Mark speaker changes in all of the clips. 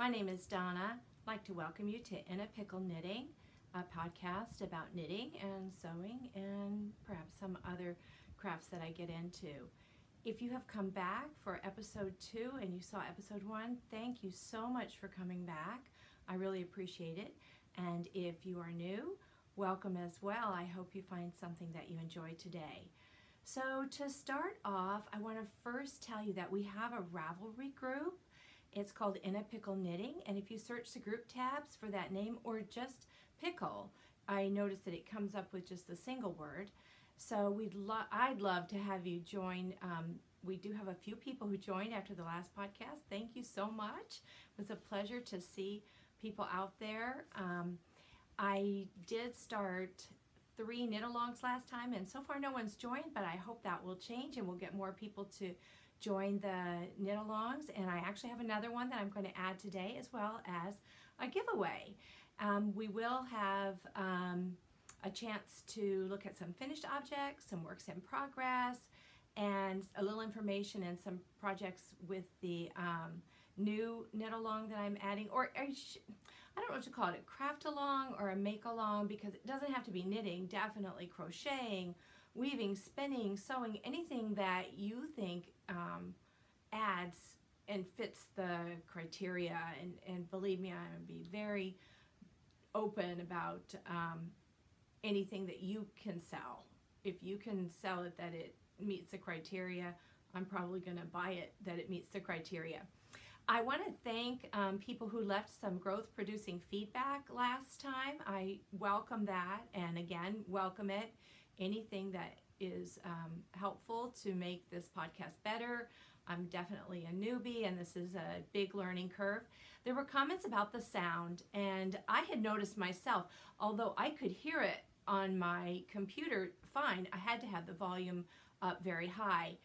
Speaker 1: My name is Donna. I'd like to welcome you to In a Pickle Knitting, a podcast about knitting and sewing and perhaps some other crafts that I get into. If you have come back for episode 2 and you saw episode 1, thank you so much for coming back. I really appreciate it. And if you are new, welcome as well. I hope you find something that you enjoy today. So to start off, I want to first tell you that we have a Ravelry group. It's called In a Pickle Knitting, and if you search the group tabs for that name or just pickle, I noticed that it comes up with just a single word. So I'd love to have you join. We do have a few people who joined after the last podcast. Thank you so much. It was a pleasure to see people out there. I did start 3 knit-alongs last time, and so far no one's joined, but I hope that will change and we'll get more people to join the knit-alongs. And I actually have another one that I'm going to add today, as well as a giveaway. We will have a chance to look at some finished objects, some works in progress, and a little information and some projects with the new knit-along that I'm adding, or I don't know what to call it, a craft-along or a make-along, because it doesn't have to be knitting, definitely crocheting, weaving, spinning, sewing, anything that you think adds and fits the criteria. And believe me, I'm going to be very open about anything that you can sell. If you can sell it that it meets the criteria, I'm probably going to buy it that it meets the criteria. I want to thank people who left some growth producing feedback last time. I welcome that, and again, welcome it. Anything that is helpful to make this podcast better. I'm definitely a newbie, and this is a big learning curve. There were comments about the sound, and I had noticed myself, although I could hear it on my computer fine, I had to have the volume up very high,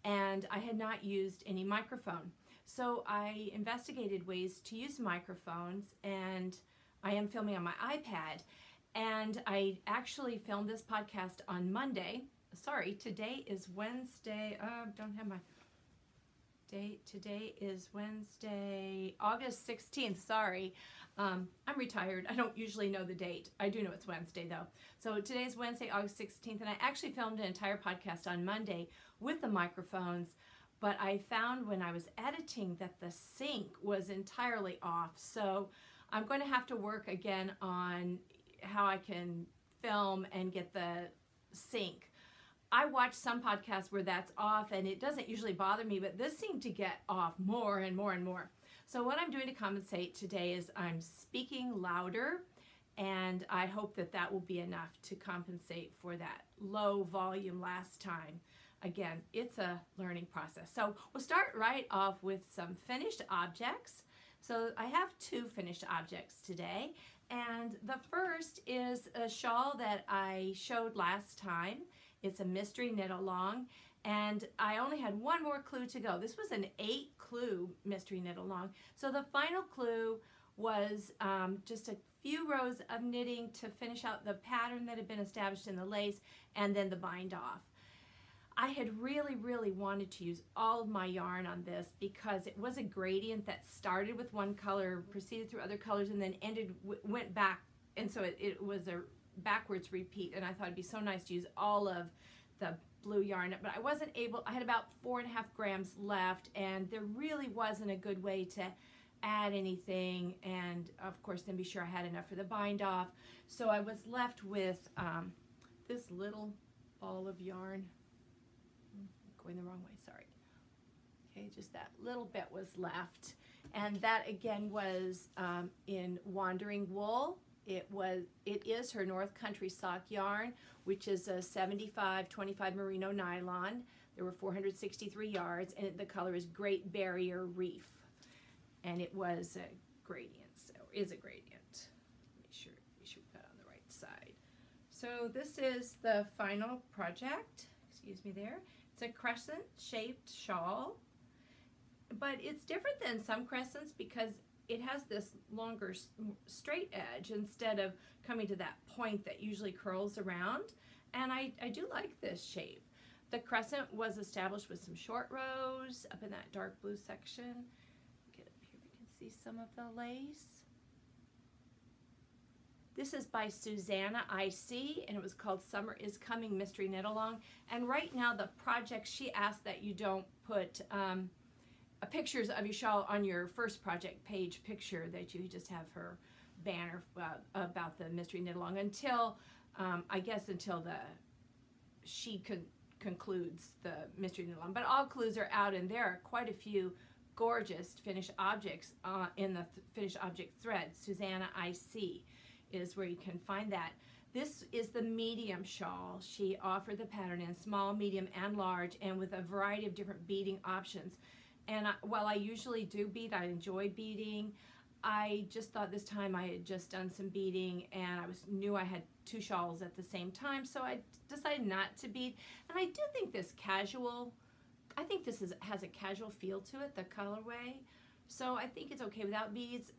Speaker 1: and I had not used any microphone. So I investigated ways to use microphones, and I am filming on my iPad. And I actually filmed this podcast on Monday. Sorry, today is Wednesday. Don't have my date. Today is Wednesday, August 16th. Sorry. I'm retired. I don't usually know the date. I do know it's Wednesday, though. So today is Wednesday, August 16th, and I actually filmed an entire podcast on Monday with the microphones. But I found when I was editing that the sync was entirely off. So I'm going to have to work again on how I can film and get the sync. I watch some podcasts where that's off and it doesn't usually bother me, but this seemed to get off more and more and more. So what I'm doing to compensate today is I'm speaking louder, and I hope that that will be enough to compensate for that low volume last time. Again, it's a learning process. So we'll start right off with some finished objects. So I have 2 finished objects today, and the first is a shawl that I showed last time. It's a mystery knit-along, and I only had 1 more clue to go. This was an 8-clue mystery knit-along. So the final clue was just a few rows of knitting to finish out the pattern that had been established in the lace, and then the bind off. I had really wanted to use all of my yarn on this because it was a gradient that started with one color, proceeded through other colors, and then went back, and so it was a backwards repeat, and I thought it'd be so nice to use all of the blue yarn, but I wasn't able. I had about 4.5 grams left, and there really wasn't a good way to add anything, and of course then be sure I had enough for the bind off. So I was left with this little ball of yarn. Going the wrong way, sorry. Okay, just that little bit was left, and that again was in Wandering Wool. It is her North Country sock yarn, which is a 75/25 merino nylon. There were 463 yards, and the color is Great Barrier Reef, and it was a gradient, so is a gradient. Make sure we should put that on the right side. So this is the final project. Excuse me there. It's a crescent-shaped shawl, but it's different than some crescents because it has this longer straight edge instead of coming to that point that usually curls around, and I do like this shape. The crescent was established with some short rows up in that dark blue section. Get up here if you can See some of the lace? This is by Susanna IC, and it was called Summer is Coming Mystery Knit Along. And right now the project, she asked that you don't put pictures of your shawl on your first project page picture, that you just have her banner about the Mystery Knit Along until, I guess until she concludes the Mystery Knit Along. But all clues are out, and there are quite a few gorgeous finished objects in the finished object thread. Susanna IC is where you can find that. This is the medium shawl. She offered the pattern in small, medium, and large, and with a variety of different beading options. And while I usually do bead, I enjoy beading, I just thought this time I had just done some beading, and I knew I had two shawls at the same time, so I decided not to bead. And I do think this has a casual feel to it, the colorway. So I think it's okay without beads.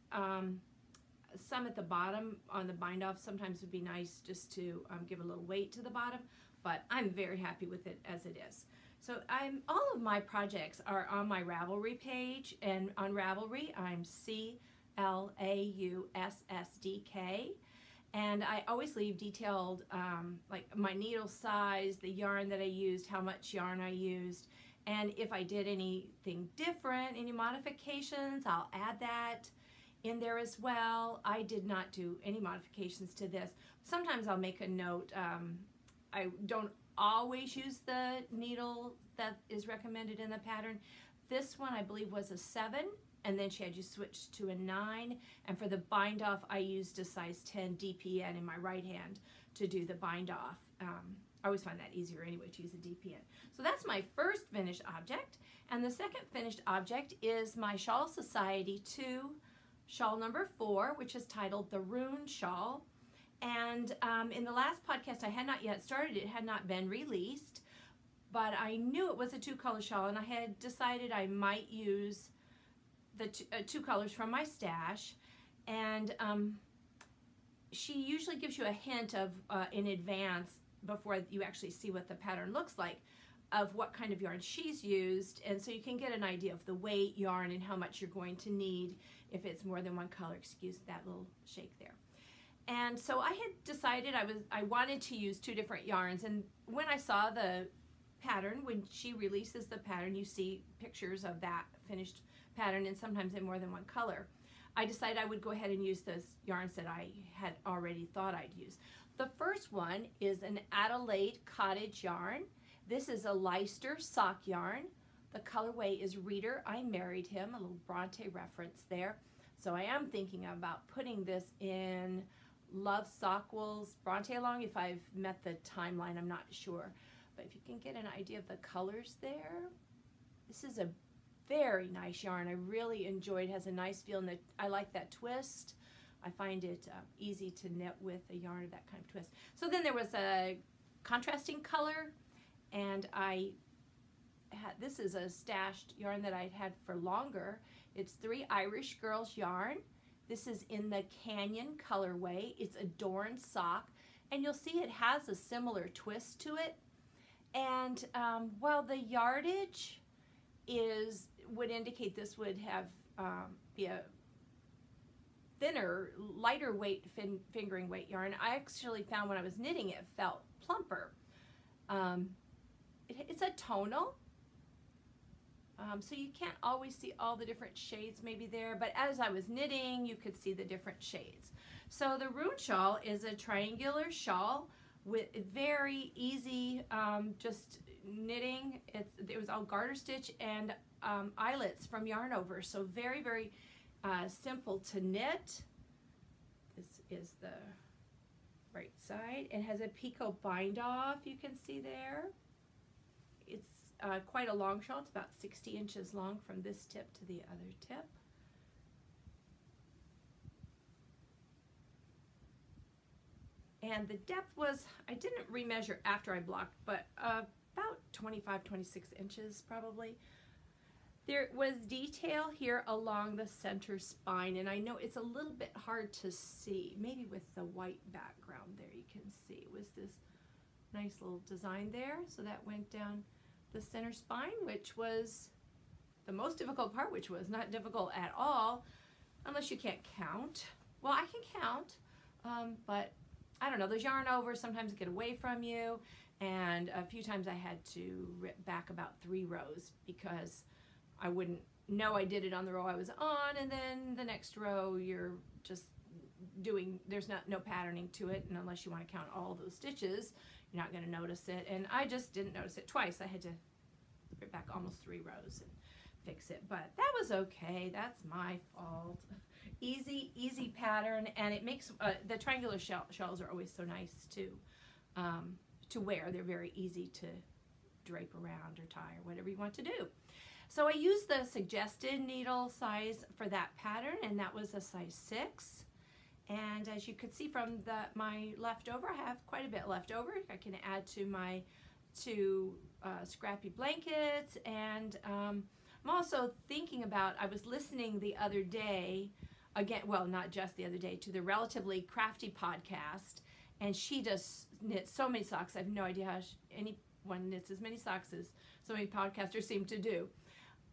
Speaker 1: Some at the bottom on the bind off sometimes would be nice just to give a little weight to the bottom, but I'm very happy with it as it is. So all of my projects are on my Ravelry page, and on Ravelry I'm CLAUSSDK, and I always leave detailed like my needle size, the yarn that I used, how much yarn I used, and if I did anything different, any modifications, I'll add that in there as well. I did not do any modifications to this. Sometimes I'll make a note. I don't always use the needle that is recommended in the pattern. This one I believe was a 7, and then she had you switch to a 9, and for the bind off I used a size 10 DPN in my right hand to do the bind off. I always find that easier anyway to use a DPN. So that's my first finished object, and the second finished object is my Shawl Society 2 shawl number 4, which is titled the Rune Shawl. And in the last podcast I had not yet started, it had not been released, but I knew it was a 2-color shawl, and I had decided I might use the two colors from my stash. And she usually gives you a hint of in advance before you actually see what the pattern looks like of what kind of yarn she's used, and so you can get an idea of the weight, yarn, and how much you're going to need if it's more than one color. Excuse that little shake there. And so I had decided I wanted to use 2 different yarns, and when I saw the pattern, when she releases the pattern, you see pictures of that finished pattern, and sometimes in more than one color. I decided I would go ahead and use those yarns that I had already thought I'd use. The first one is an Adelaide Cottage yarn. This is a Leicester sock yarn. The colorway is Reader, I Married Him, a little Bronte reference there. So I am thinking about putting this in Love Sockwell's Bronte along. If I've met the timeline, I'm not sure. But if you can get an idea of the colors there, this is a very nice yarn. I really enjoyed it. It has a nice feel, and I like that twist. I find it easy to knit with a yarn of that kind of twist. So then there was a contrasting color, and this is a stashed yarn that I'd had for longer. It's 3 Irish Girls yarn. This is in the Canyon colorway. It's Adorned Sock, and you'll see it has a similar twist to it. And while the yardage would indicate this would have be a thinner, lighter weight fingering weight yarn, I actually found when I was knitting it felt plumper. It's a tonal, so you can't always see all the different shades maybe there, but as I was knitting you could see the different shades. So the Rune Shawl is a triangular shawl with very easy just knitting. It was all garter stitch and eyelets from Yarn Over, so very, very simple to knit. This is the right side. It has a picot bind off, you can see there. It's quite a long shawl. It's about 60 inches long from this tip to the other tip. And the depth was, I didn't remeasure after I blocked, but about 25, 26 inches probably. There was detail here along the center spine, and I know it's a little bit hard to see. Maybe with the white background there you can see. It was this nice little design there. So that went down the center spine, which was the most difficult part, which was not difficult at all. unless you can't count. Well, I can count, but I don't know, those yarn overs sometimes get away from you, and a few times I had to rip back about 3 rows because I wouldn't know I did it on the row I was on, and then the next row you're just doing, there's no patterning to it, and unless you want to count all those stitches, you're not going to notice it. And I just didn't notice it twice. I had to rip back almost 3 rows and fix it, but that was okay. That's my fault. Easy pattern, and it makes the triangular shawls are always so nice to wear. They're very easy to drape around or tie or whatever you want to do. So I used the suggested needle size for that pattern, and that was a size 6. And as you could see from my leftover, I have quite a bit left over. I can add to my 2 scrappy blankets, and I'm also thinking about, I was listening the other day, again, well, not just the other day, to the Relatively Crafty podcast, and she does knit so many socks. I have no idea how anyone knits as many socks as so many podcasters seem to do.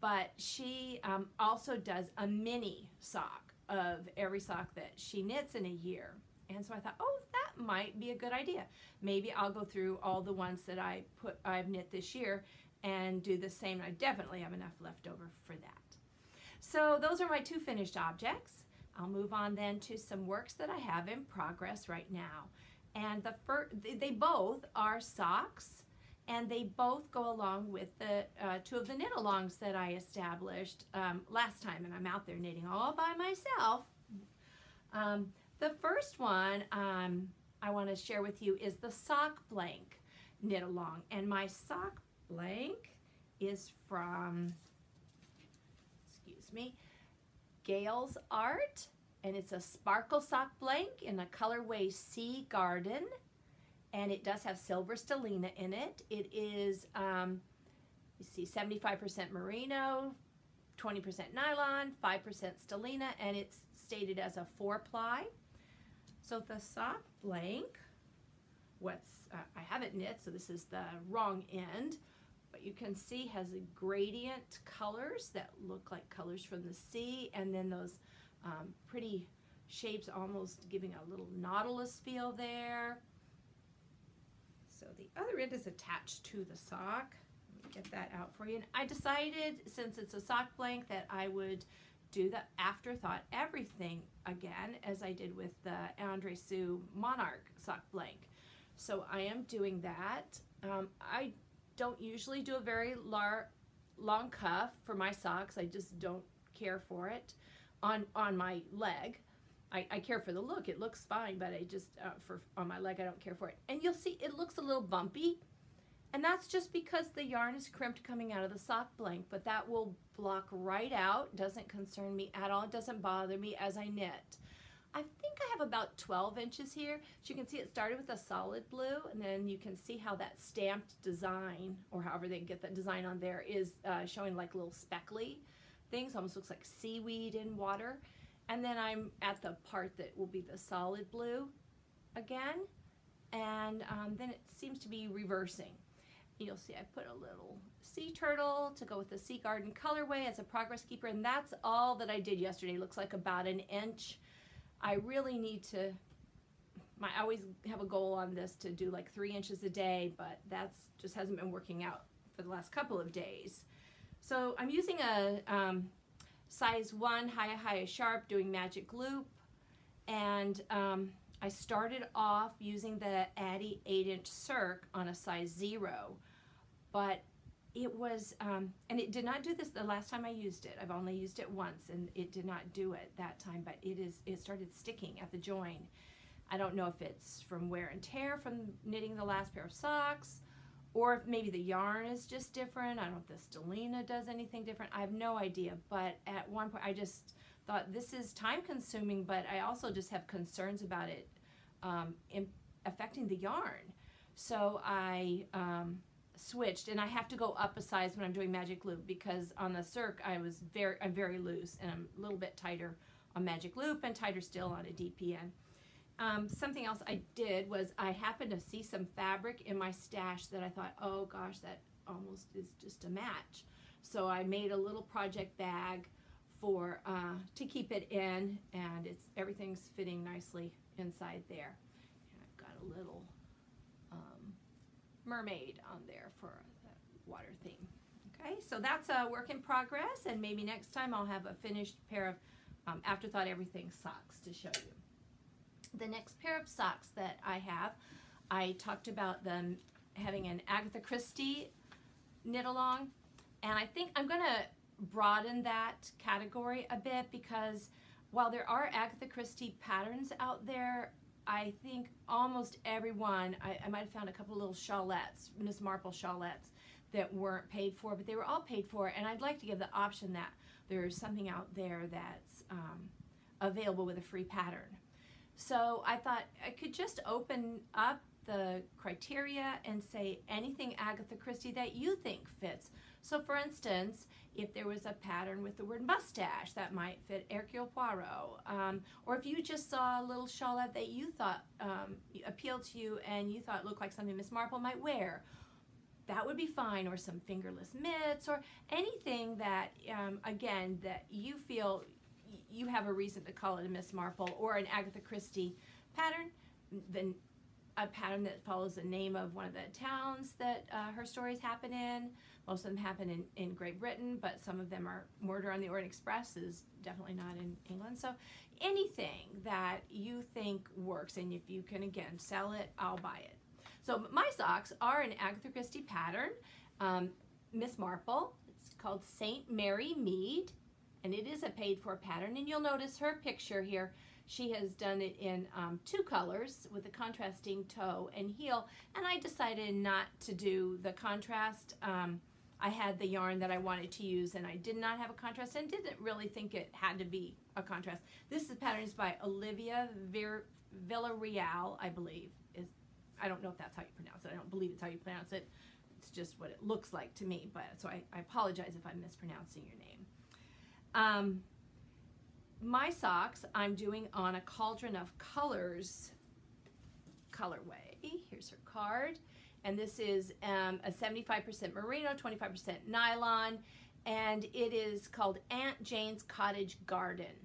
Speaker 1: But she also does a mini sock of every sock that she knits in a year. And so I thought, oh, that might be a good idea. Maybe I'll go through all the ones that I've knit this year and do the same. I definitely have enough left over for that. So those are my 2 finished objects. I'll move on then to some works that I have in progress right now. And they both are socks, and they both go along with the 2 of the knit-alongs that I established last time, and I'm out there knitting all by myself. The first one I want to share with you is the sock blank knit-along, and my sock blank is from, excuse me, Gail's Art, and it's a sparkle sock blank in the colorway Sea Garden, and it does have silver stellina in it. It is, you see, 75% merino, 20% nylon, 5% stellina, and it's stated as a 4-ply. So the sock blank, I haven't knit, so this is the wrong end, but you can see has a gradient colors that look like colors from the sea, and then those pretty shapes almost giving a little nautilus feel there. So the other end is attached to the sock. Let me get that out for you. And I decided, since it's a sock blank, that I would do the afterthought everything again, as I did with the Andre Sue Monarch sock blank. So I am doing that. I don't usually do a very long cuff for my socks. I just don't care for it on my leg. I care for the look. It looks fine, but I just, on my leg, I don't care for it. And you'll see it looks a little bumpy, and that's just because the yarn is crimped coming out of the sock blank, but that will block right out. Doesn't concern me at all. It doesn't bother me as I knit. I think I have about 12 inches here. As you can see, it started with a solid blue, and then you can see how that stamped design, or however they get that design on there, is showing like little speckly things. Almost looks like seaweed in water. And then I'm at the part that will be the solid blue again, and then it seems to be reversing. You'll see I put a little sea turtle to go with the Sea Garden colorway as a progress keeper, and that's all that I did yesterday. It looks like about an inch. I really need to, I always have a goal on this to do like 3 inches a day, but that's just hasn't been working out for the last couple of days. So I'm using a size 1 Haya Sharp doing magic loop, and I started off using the Addi 8-inch circ on a size 0, but it was, and it did not do this the last time I used it. I've only used it once, and it did not do it that time, but it started sticking at the join. I don't know if it's from wear and tear from knitting the last pair of socks, or if maybe the yarn is just different. I don't know if the stellina does anything different. I have no idea, but at one point I just thought this is time consuming, but I also just have concerns about it affecting the yarn. So I switched, and I have to go up a size when I'm doing magic loop, because on the circ I'm very loose, and I'm a little bit tighter on magic loop and tighter still on a DPN. Something else I did was I happened to see some fabric in my stash that I thought, oh gosh, that almost is just a match. So I made a little project bag for to keep it in, and everything's fitting nicely inside there. And I've got a little mermaid on there for the water theme. Okay, so that's a work in progress, and maybe next time I'll have a finished pair of Afterthought Everything socks to show you. The next pair of socks that I have, I talked about them having an Agatha Christie knit along, and I think I'm going to broaden that category a bit, because while there are Agatha Christie patterns out there, I think almost everyone, I might have found a couple little shawlettes, Miss Marple shawlettes, that weren't paid for, but they were all paid for, and I'd like to give the option that there's something out there that's available with a free pattern. So I thought I could just open up the criteria and say anything Agatha Christie that you think fits. So for instance, if there was a pattern with the word mustache, that might fit Hercule Poirot. Or if you just saw a little shawlette that you thought appealed to you and you thought looked like something Miss Marple might wear, that would be fine. Or some fingerless mitts, or anything that, again, that you feel you have a reason to call it a Miss Marple or an Agatha Christie pattern, then a pattern that follows the name of one of the towns that her stories happen in. Most of them happen in Great Britain, but some of them are Murder on the Orient Express is definitely not in England. So anything that you think works, and if you can, again, sell it, I'll buy it. So my socks are an Agatha Christie pattern, Miss Marple. It's called St. Mary Mead, and it is a paid-for pattern. And you'll notice her picture here. She has done it in 2 colors with a contrasting toe and heel, and I decided not to do the contrast. I had the yarn that I wanted to use, and I did not have a contrast, and didn't really think it had to be a contrast. This pattern is by Olivia Villarreal, I believe. I don't know if that's how you pronounce it. I don't believe it's how you pronounce it. It's just what it looks like to me, but so I apologize if I'm mispronouncing your name. My socks I'm doing on a Cauldron of Colors colorway. Here's her card, and this is a 75% merino, 25% nylon, and it is called Aunt Jane's Cottage Garden.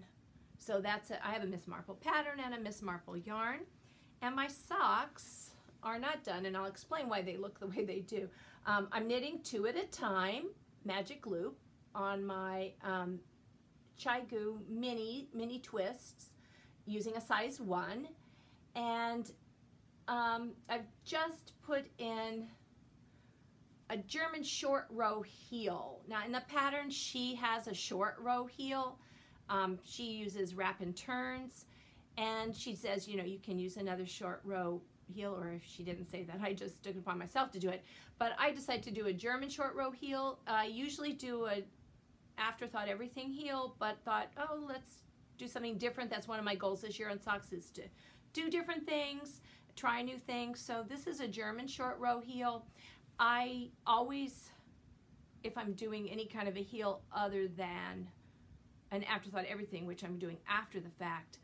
Speaker 1: So that's I have a Miss Marple pattern and a Miss Marple yarn, and my socks are not done, and I'll explain why they look the way they do. I'm knitting 2 at a time, magic loop, on my Chai-Gu mini twists using a size 1, and I've just put in a German short row heel. Now in the pattern she has a short row heel. She uses wrap and turns, and she says, you know, you can use another short row heel, or if she didn't say that, I just took it upon myself to do it. But I decided to do a German short row heel. I usually do a Afterthought Everything heel, but thought, oh, let's do something different. That's one of my goals this year on socks, is to do different things, try new things. So this is a German short row heel. I always, if I'm doing any kind of a heel other than an Afterthought Everything, which I'm doing after the fact,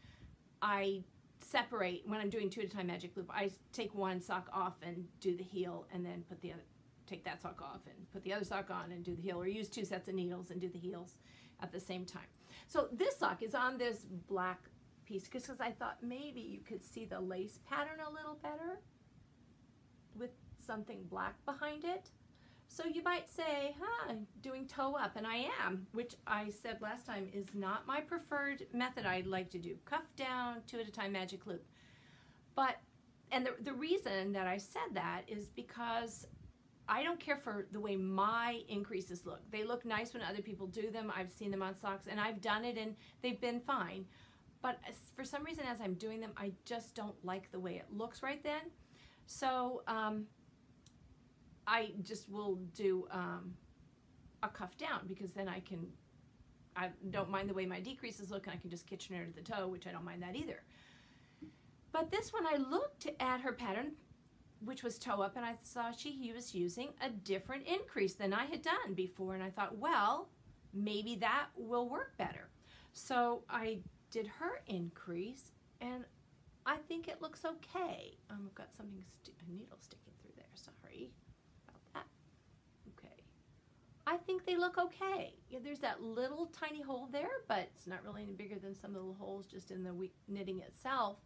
Speaker 1: I separate. When I'm doing 2 at a time magic loop, I take one sock off and do the heel, and then put the other, take that sock off and put the other sock on and do the heel, or use 2 sets of needles and do the heels at the same time. So this sock is on this black piece because I thought maybe you could see the lace pattern a little better with something black behind it. So you might say, huh, doing toe up, and I am, which I said last time is not my preferred method. I'd like to do cuff down, 2 at a time magic loop. But, and the reason that I said that is because I don't care for the way my increases look. They look nice when other people do them. I've seen them on socks, and I've done it, and they've been fine. But for some reason, as I'm doing them, I just don't like the way it looks right then. So I just will do a cuff down, because then I don't mind the way my decreases look, and I can just Kitchener to the toe, which I don't mind that either. But this one, I looked at her pattern, which was toe up, and I saw he was using a different increase than I had done before, and I thought, well, maybe that will work better. So I did her increase, and I think it looks okay. I've got something, a needle sticking through there, sorry about that. Okay. I think they look okay. Yeah, there's that little tiny hole there, but it's not really any bigger than some little holes just in the knitting itself.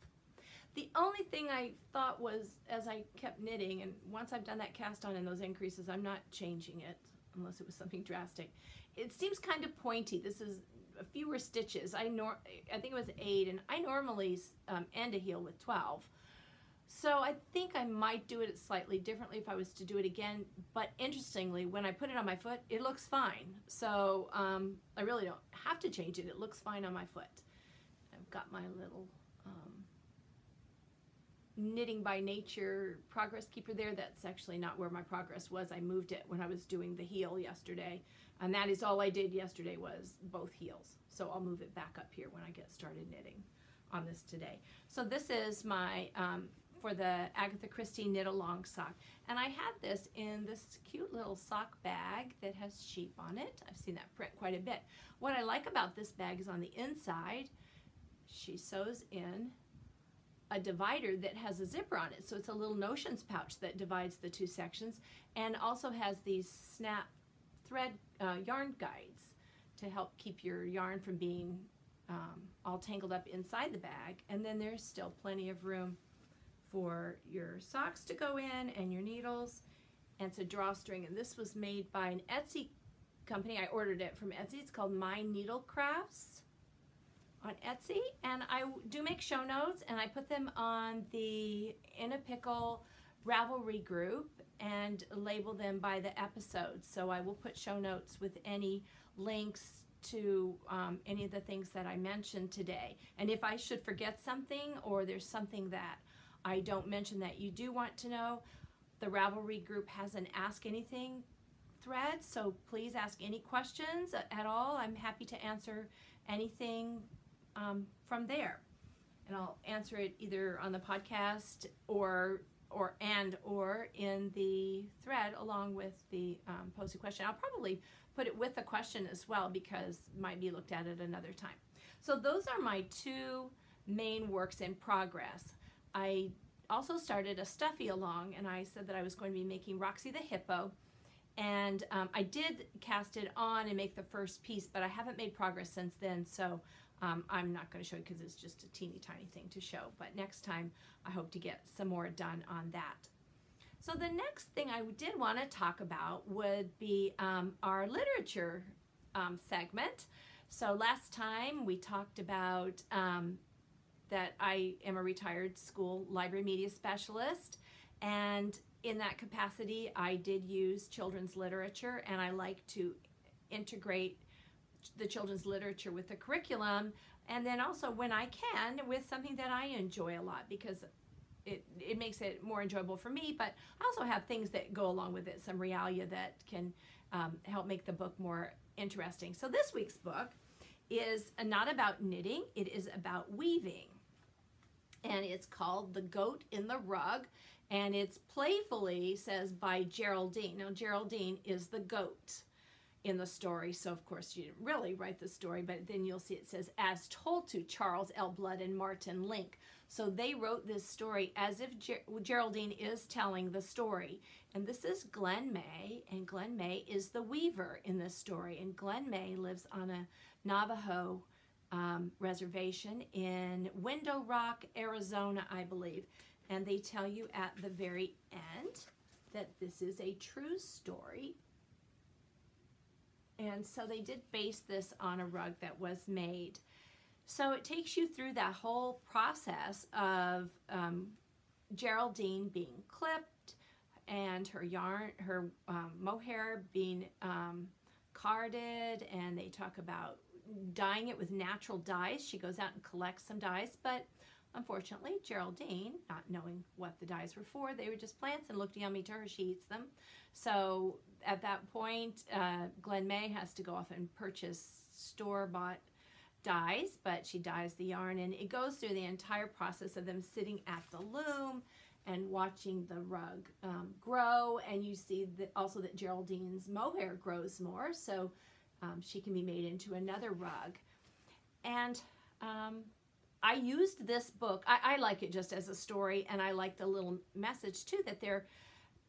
Speaker 1: The only thing I thought was, as I kept knitting, and once I've done that cast on and those increases, I'm not changing it unless it was something drastic. It seems kind of pointy. This is fewer stitches. I think it was 8, and I normally end a heel with 12. So I think I might do it slightly differently if I was to do it again. But interestingly, when I put it on my foot, it looks fine. So I really don't have to change it. It looks fine on my foot. I've got my little Knitting by Nature progress keeper there. That's actually not where my progress was. I moved it when I was doing the heel yesterday. And that is all I did yesterday, was both heels. So I'll move it back up here when I get started knitting on this today. So this is my for the Agatha Christie knit along sock, and I had this in this cute little sock bag that has sheep on it. I've seen that print quite a bit. What I like about this bag is on the inside she sews in a divider that has a zipper on it, so it's a little notions pouch that divides the two sections, and also has these snap thread yarn guides to help keep your yarn from being all tangled up inside the bag. And then there's still plenty of room for your socks to go in and your needles, and it's a drawstring. And this was made by an Etsy company. I ordered it from Etsy. It's called My Needle Crafts on Etsy, and I do make show notes, and I put them on the In a Pickle Ravelry group and label them by the episode. So I will put show notes with any links to any of the things that I mentioned today. And if I should forget something, or there's something that I don't mention that you do want to know, the Ravelry group has an Ask Anything thread, so please ask any questions at all. I'm happy to answer anything from there, and I'll answer it either on the podcast or in the thread along with the posed question. I'll probably put it with a question as well, because it might be looked at another time. So those are my two main works in progress. I also started a stuffy along, and I said that I was going to be making Roxy the Hippo, and I did cast it on and make the first piece, but I haven't made progress since then, so I'm not going to show you because it's just a teeny tiny thing to show. But next time I hope to get some more done on that. So the next thing I did want to talk about would be our literature segment. So last time we talked about that I am a retired school library media specialist, and in that capacity I did use children's literature, and I like to integrate the children's literature with the curriculum, and then also when I can with something that I enjoy a lot, because it makes it more enjoyable for me, but I also have things that go along with it, some realia that can help make the book more interesting. So this week's book is not about knitting, it is about weaving, and it's called The Goat in the Rug, and it's playfully says by Geraldine. Now Geraldine is the goat in the story, so of course she didn't really write the story, but then you'll see it says as told to Charles L. Blood and Martin Link. So they wrote this story as if Geraldine is telling the story. And this is Glen May, and Glen May is the weaver in this story. And Glen May lives on a Navajo reservation in Window Rock, Arizona, I believe. And they tell you at the very end that this is a true story. And so they did base this on a rug that was made. So it takes you through that whole process of Geraldine being clipped, and her yarn, her mohair being carded, and they talk about dyeing it with natural dyes. She goes out and collects some dyes, but unfortunately Geraldine, not knowing what the dyes were for, they were just plants and looked yummy to her, she eats them. So at that point, Glen May has to go off and purchase store-bought dyes, but she dyes the yarn, and it goes through the entire process of them sitting at the loom and watching the rug grow. And you see that also that Geraldine's mohair grows more, so she can be made into another rug. And I used this book, I like it just as a story, and I like the little message too that they're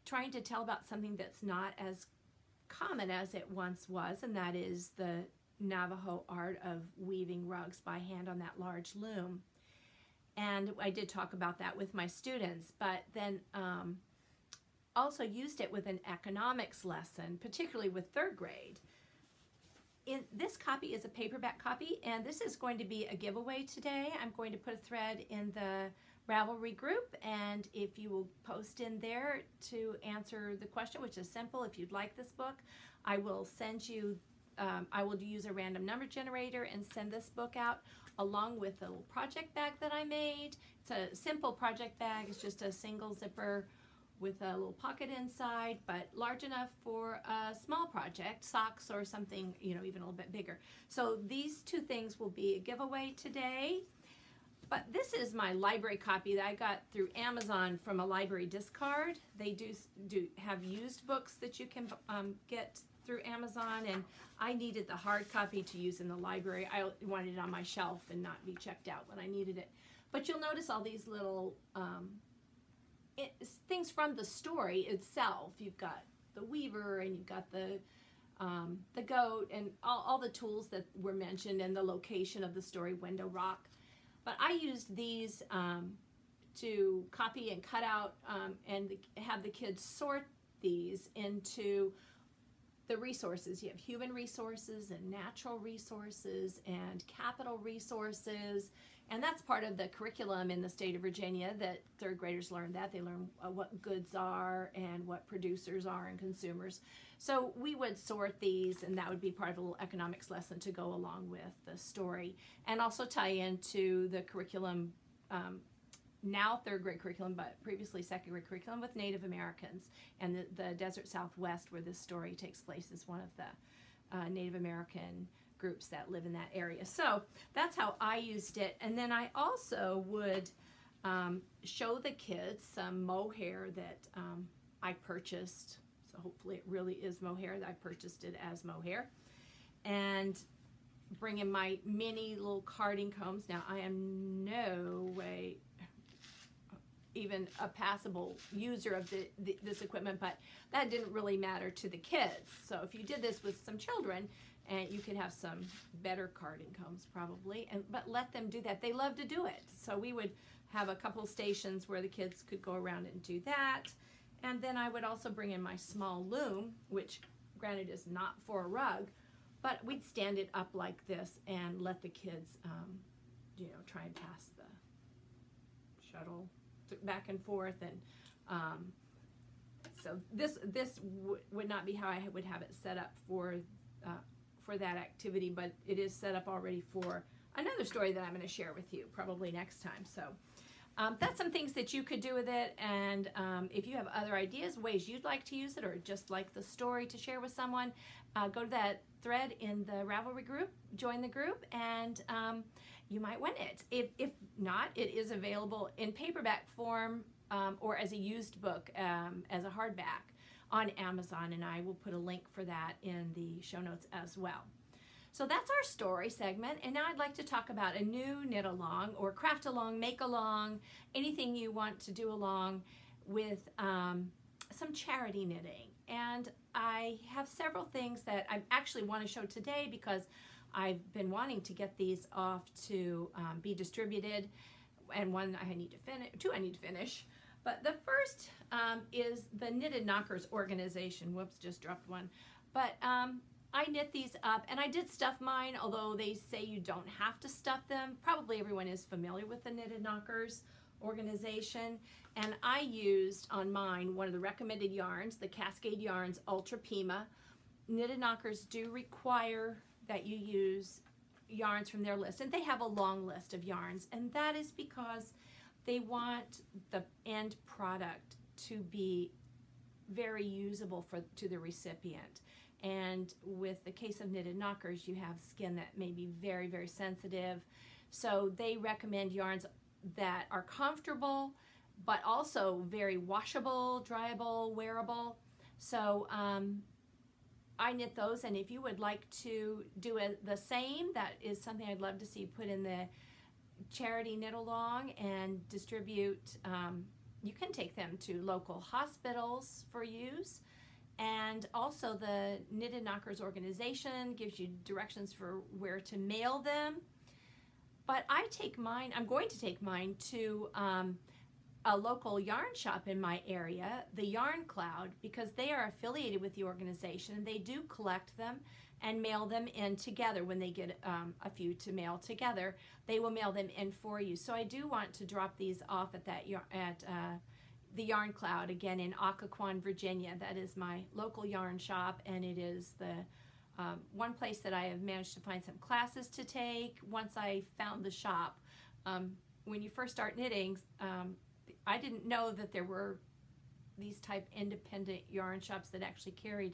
Speaker 1: trying to tell about something that's not as common as it once was, and that is the Navajo art of weaving rugs by hand on that large loom. And I did talk about that with my students, but then also used it with an economics lesson, particularly with 3rd grade. This copy is a paperback copy, and this is going to be a giveaway today. I'm going to put a thread in the Ravelry group, and if you will post in there to answer the question, which is simple, if you'd like this book, I will send you, I will use a random number generator and send this book out along with a little project bag that I made. It's a simple project bag. It's just a single zipper with a little pocket inside, but large enough for a small project, socks or something, you know, even a little bit bigger. So these 2 things will be a giveaway today. But this is my library copy that I got through Amazon from a library discard. They do have used books that you can get through Amazon, and I needed the hard copy to use in the library. I wanted it on my shelf and not be checked out when I needed it. But you'll notice all these little things from the story itself. You've got the weaver, and you've got the goat, and all the tools that were mentioned, and the location of the story, Window Rock. But I used these to copy and cut out and have the kids sort these into the resources. You have human resources and natural resources and capital resources, and that's part of the curriculum in the state of Virginia, that 3rd graders learn that. They learn what goods are and what producers are and consumers. So we would sort these, and that would be part of a little economics lesson to go along with the story, and also tie into the curriculum, now 3rd grade curriculum, but previously 2nd grade curriculum with Native Americans. And the Desert Southwest, where this story takes place, is one of the Native American groups that live in that area. So that's how I used it. And then I also would show the kids some mohair that I purchased. So hopefully it really is mohair. I purchased it as mohair. And bring in my mini little carding combs. Now, I am no way even a passable user of this equipment, but that didn't really matter to the kids. So if you did this with some children, and you could have some better carding combs probably, but let them do that. They love to do it. So we would have a couple stations where the kids could go around and do that. And then I would also bring in my small loom, which granted is not for a rug, but we'd stand it up like this and let the kids, you know, try and pass the shuttle back and forth. And so this would not be how I would have it set up for that activity, but it is set up already for another story that I'm going to share with you probably next time. So that's some things that you could do with it, and if you have other ideas, ways you'd like to use it, or just like the story to share with someone, go to that thread in the Ravelry group, join the group, and you might win it. If not, it is available in paperback form or as a used book, as a hardback on Amazon, and I will put a link for that in the show notes as well. So that's our story segment, and now I'd like to talk about a new knit along or craft along, make along, anything you want to do along with some charity knitting. And I have several things that I actually want to show today because I've been wanting to get these off to be distributed, and one I need to finish, two I need to finish. But the first is the Knitted Knockers organization. Whoops, just dropped one. But I knit these up, and I did stuff mine, although they say you don't have to stuff them. Probably everyone is familiar with the Knitted Knockers organization. And I used on mine one of the recommended yarns, the Cascade Yarns Ultra Pima. Knitted Knockers do require that you use yarns from their list, and they have a long list of yarns, and that is because they want the end product to be very usable to the recipient. And with the case of Knitted Knockers, you have skin that may be very, very sensitive. So they recommend yarns that are comfortable, but also very washable, dryable, wearable. So I knit those, and if you would like to do the same, that is something I'd love to see put in the charity knit along and distribute. You can take them to local hospitals for use, And also the Knitted Knockers organization gives you directions for where to mail them. But I'm going to take mine to a local yarn shop in my area, the Yarn Cloud, because they are affiliated with the organization, and they do collect them and mail them in together. When they get a few to mail together, they will mail them in for you. So I do want to drop these off at the Yarn Cloud, again in Occoquan, Virginia. That is my local yarn shop, and it is the one place that I have managed to find some classes to take once I found the shop. When you first start knitting, I didn't know that there were these type independent yarn shops that actually carried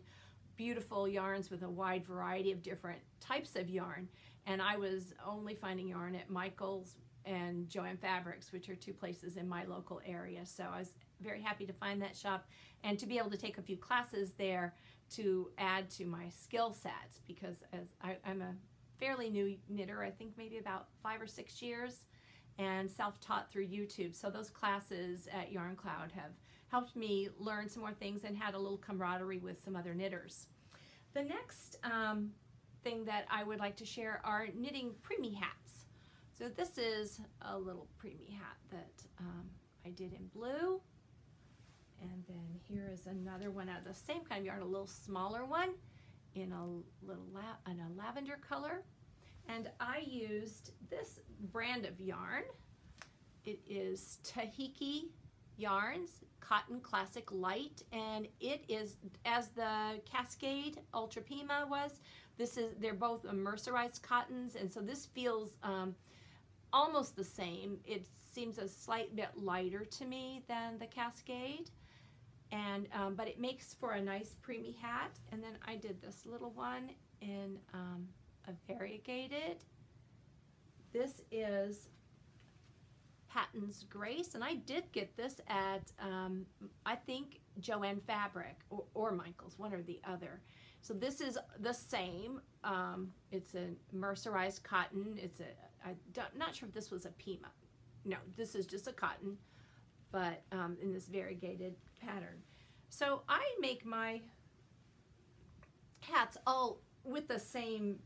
Speaker 1: beautiful yarns with a wide variety of different types of yarn. And I was only finding yarn at Michael's and Joann Fabrics, which are two places in my local area. So I was very happy to find that shop and to be able to take a few classes there to add to my skill sets, because I'm a fairly new knitter, I think maybe about 5 or 6 years, and self-taught through YouTube. So those classes at Yarn Cloud have helped me learn some more things and had a little camaraderie with some other knitters. The next thing that I would like to share are knitting preemie hats. So this is a little preemie hat that I did in blue. And then here is another one out of the same kind of yarn, a little smaller one in a lavender color. And I used this brand of yarn. It is Tahiki Yarns Cotton Classic Light, and it is, as the Cascade Ultra Pima was, they're both mercerized cottons, and so this feels almost the same. It seems a slight bit lighter to me than the Cascade, and but it makes for a nice preemie hat. And then I did this little one in a variegated. This is Patton's Grace, and I did get this at I think Joann Fabric or Michael's, one or the other. So this is the same. It's a mercerized cotton. Not sure if this was a Pima. No, this is just a cotton, but in this variegated pattern. So I make my hats all with the same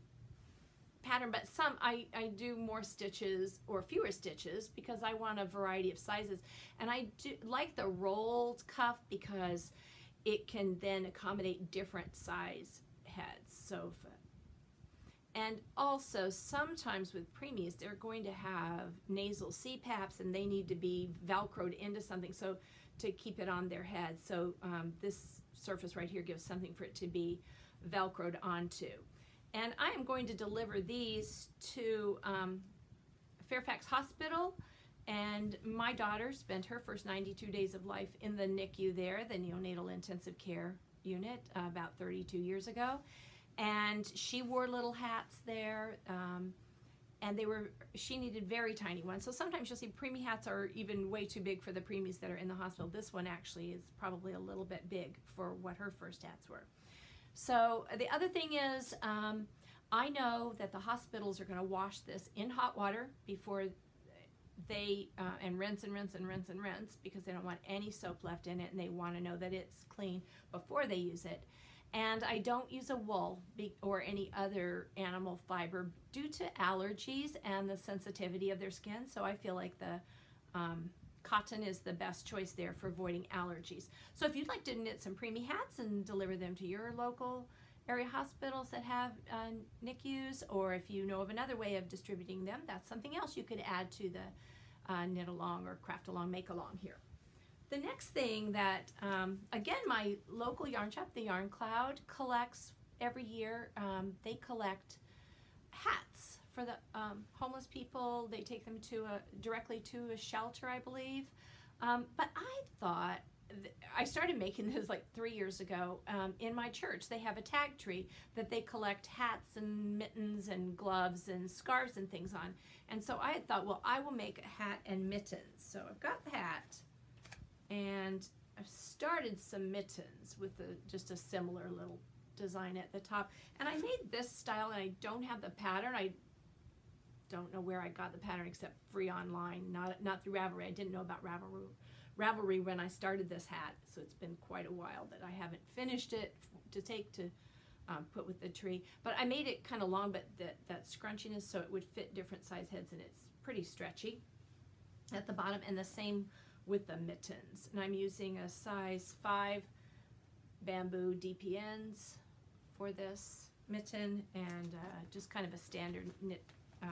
Speaker 1: pattern, but some I do more stitches or fewer stitches because I want a variety of sizes. And I do like the rolled cuff because it can then accommodate different size heads. And also sometimes with preemies, they're going to have nasal CPAPs and they need to be velcroed into something so to keep it on their head. So this surface right here gives something for it to be velcroed onto. And I am going to deliver these to Fairfax Hospital, and my daughter spent her first 92 days of life in the NICU there, the neonatal intensive care unit, about 32 years ago. And she wore little hats there, and she needed very tiny ones. So sometimes you'll see preemie hats are even way too big for the preemies that are in the hospital. This one actually is probably a little bit big for what her first hats were. So the other thing is, I know that the hospitals are going to wash this in hot water before they, and rinse and rinse and rinse and rinse, because they don't want any soap left in it and they want to know that it's clean before they use it. And I don't use a wool or any other animal fiber due to allergies and the sensitivity of their skin. So I feel like the cotton is the best choice there for avoiding allergies. So if you'd like to knit some preemie hats and deliver them to your local area hospitals that have NICUs, or if you know of another way of distributing them, that's something else you could add to the knit along or craft along, make along here. The next thing that, again, my local yarn shop, the Yarn Cloud, collects every year. They collect hats for the homeless people. They take them directly to a shelter, I believe. But I thought, I started making this like 3 years ago. In my church, they have a tag tree that they collect hats and mittens and gloves and scarves and things on. And so I had thought, well, I will make a hat and mittens. So I've got the hat, and I've started some mittens with just a similar little design at the top. And I made this style, and I don't have the pattern. I don't know where I got the pattern except free online, not through Ravelry. I didn't know about Ravelry when I started this hat, so it's been quite a while that I haven't finished it to take to put with the tree. But I made it kind of long, but that scrunchiness, so it would fit different size heads, and it's pretty stretchy at the bottom. And the same with the mittens. And I'm using a size 5 bamboo DPNs for this mitten, and just kind of a standard knit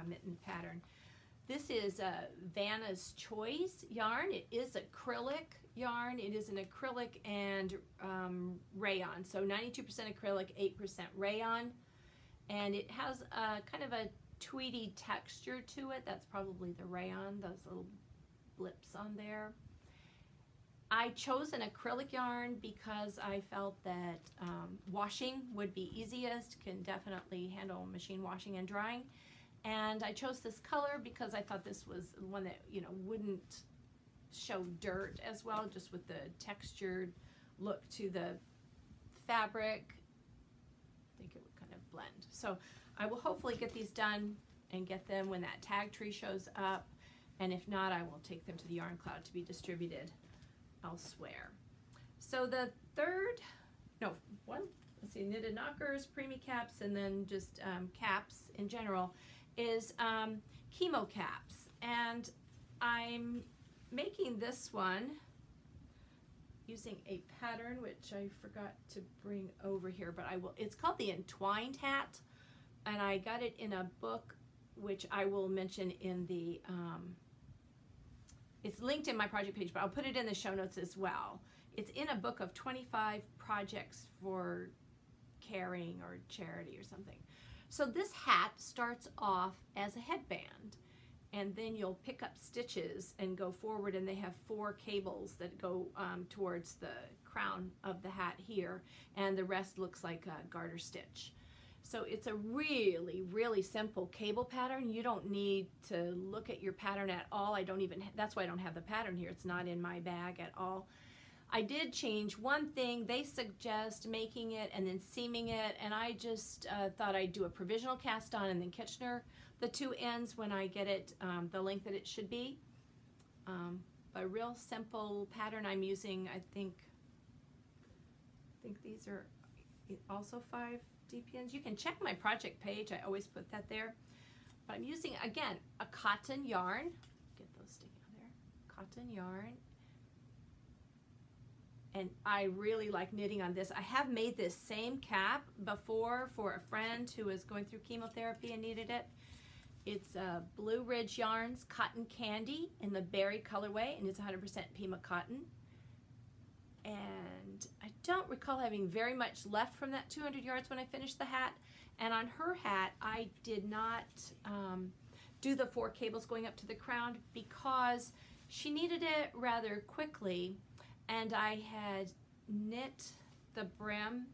Speaker 1: mitten pattern. This is Vanna's Choice yarn. It is acrylic yarn. It is an acrylic and rayon. So 92% acrylic, 8% rayon. And it has a kind of a tweedy texture to it. That's probably the rayon, those little blips on there. I chose an acrylic yarn because I felt that washing would be easiest, can definitely handle machine washing and drying. And I chose this color because I thought this was one that, you know, wouldn't show dirt as well, just with the textured look to the fabric. I think it would kind of blend. So I will hopefully get these done and get them when that tag tree shows up. And if not, I will take them to the yarn cloud to be distributed elsewhere. So the let's see, knitted knockers, preemie caps, and then just caps in general is chemo caps. And I'm making this one using a pattern which I forgot to bring over here, but I will. It's called the Entwined Hat, and I got it in a book which I will mention in the it's linked in my project page, but I'll put it in the show notes as well. It's in a book of 25 projects for caring or charity or something. So this hat starts off as a headband, and then you'll pick up stitches and go forward, and they have 4 cables that go towards the crown of the hat here, and the rest looks like a garter stitch. So it's a really, really simple cable pattern. You don't need to look at your pattern at all. That's why I don't have the pattern here. It's not in my bag at all. I did change one thing. They suggest making it and then seaming it, and I just thought I'd do a provisional cast on and then Kitchener the 2 ends when I get it the length that it should be. A real simple pattern I'm using. I think these are also 5 DPNs. You can check my project page. I always put that there. But I'm using, again, a cotton yarn. Get those sticking on there. Cotton yarn. And I really like knitting on this. I have made this same cap before for a friend who was going through chemotherapy and needed it. It's Blue Ridge Yarns Cotton Candy in the berry colorway, and it's 100% Pima cotton. And I don't recall having very much left from that 200 yards when I finished the hat. And on her hat, I did not do the 4 cables going up to the crown because she needed it rather quickly. And I had knit the brim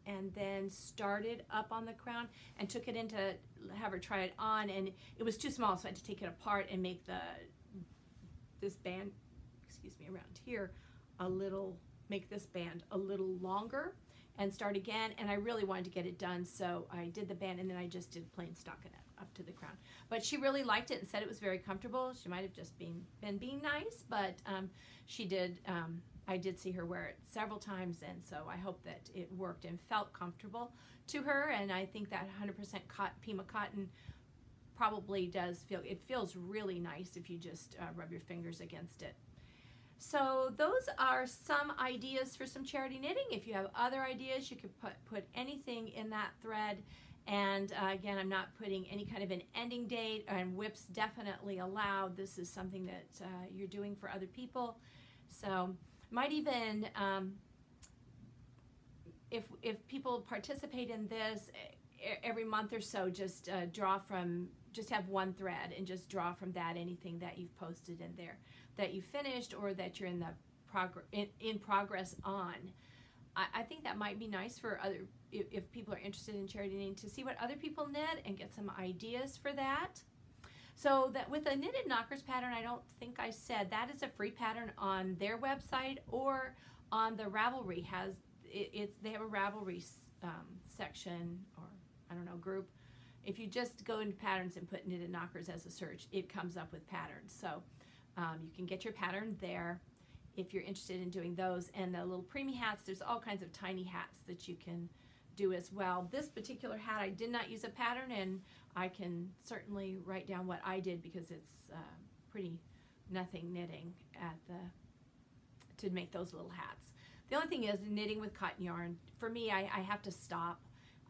Speaker 1: and then started up on the crown and took it in to have her try it on, and it was too small, so I had to take it apart and make this band, around here make this band a little longer and start again. And I really wanted to get it done, so I did the band and then I just did plain stockinette up to the crown. But she really liked it and said it was very comfortable. She might have just been being nice, but she did. I did see her wear it several times, and so I hope that it worked and felt comfortable to her. And I think that 100% Pima cotton probably does feels really nice if you just rub your fingers against it. So those are some ideas for some charity knitting. If you have other ideas, you could put anything in that thread. And again, I'm not putting any kind of an ending date, and whips definitely allowed. This is something that you're doing for other people. So might even, if people participate in this every month or so, just just have one thread and just draw from that anything that you've posted in there that you finished or that you're in the progress on. I think that might be nice for if people are interested in charity knitting, to see what other people knit and get some ideas for that. So that with a knitted knockers pattern, I don't think I said that is a free pattern on their website or on the Ravelry. They have a Ravelry section, or I don't know, group. If you just go into patterns and put knitted knockers as a search, it comes up with patterns. So you can get your pattern there. if you're interested in doing those. And the little preemie hats, there's all kinds of tiny hats that you can do as well. This particular hat, I did not use a pattern, and I can certainly write down what I did because it's pretty nothing knitting to make those little hats. The only thing is knitting with cotton yarn, for me, I have to stop.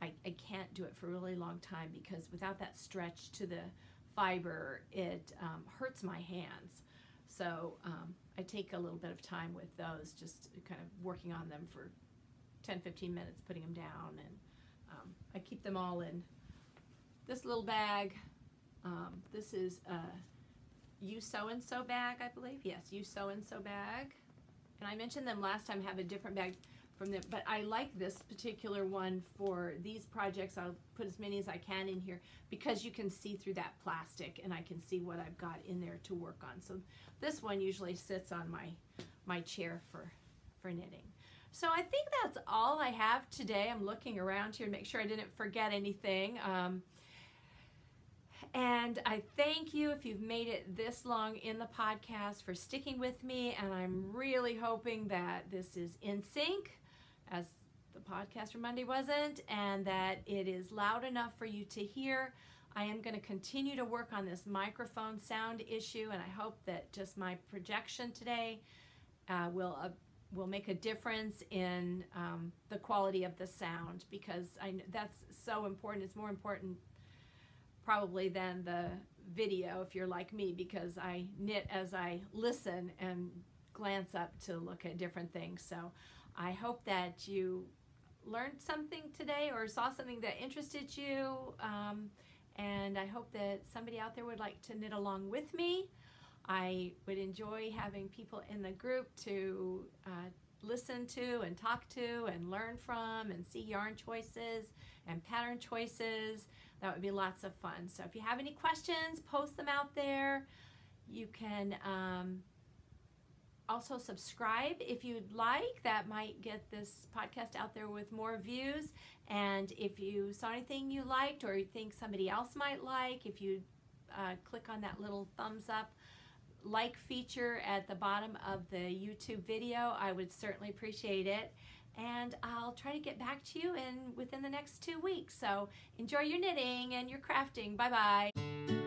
Speaker 1: I can't do it for a really long time because without that stretch to the fiber, it hurts my hands. So I take a little bit of time with those, just kind of working on them for 10-15 minutes, putting them down, and I keep them all in this little bag. This is a You Sew and Sew bag, I believe. Yes, You Sew and Sew bag. And I mentioned them last time, have a different bag from them, but I like this particular one for these projects. I'll put as many as I can in here because you can see through that plastic and I can see what I've got in there to work on. So this one usually sits on my chair for knitting. So I think that's all I have today. I'm looking around here to make sure I didn't forget anything. And I thank you if you've made it this long in the podcast for sticking with me, and I'm really hoping that this is in sync, as the podcast for Monday wasn't, and that it is loud enough for you to hear. I am going to continue to work on this microphone sound issue, and I hope that just my projection today will make a difference in the quality of the sound, because that's so important. It's more important probably than the video if you're like me, because I knit as I listen and glance up to look at different things. So I hope that you learned something today or saw something that interested you, and I hope that somebody out there would like to knit along with me. I would enjoy having people in the group to listen to and talk to and learn from and see yarn choices and pattern choices. That would be lots of fun. So if you have any questions, post them out there. You can also subscribe if you'd like. That might get this podcast out there with more views. And if you saw anything you liked or you think somebody else might like, if you click on that little thumbs up like feature at the bottom of the YouTube video, I would certainly appreciate it. And I'll try to get back to you within the next 2 weeks. So enjoy your knitting and your crafting. Bye-bye.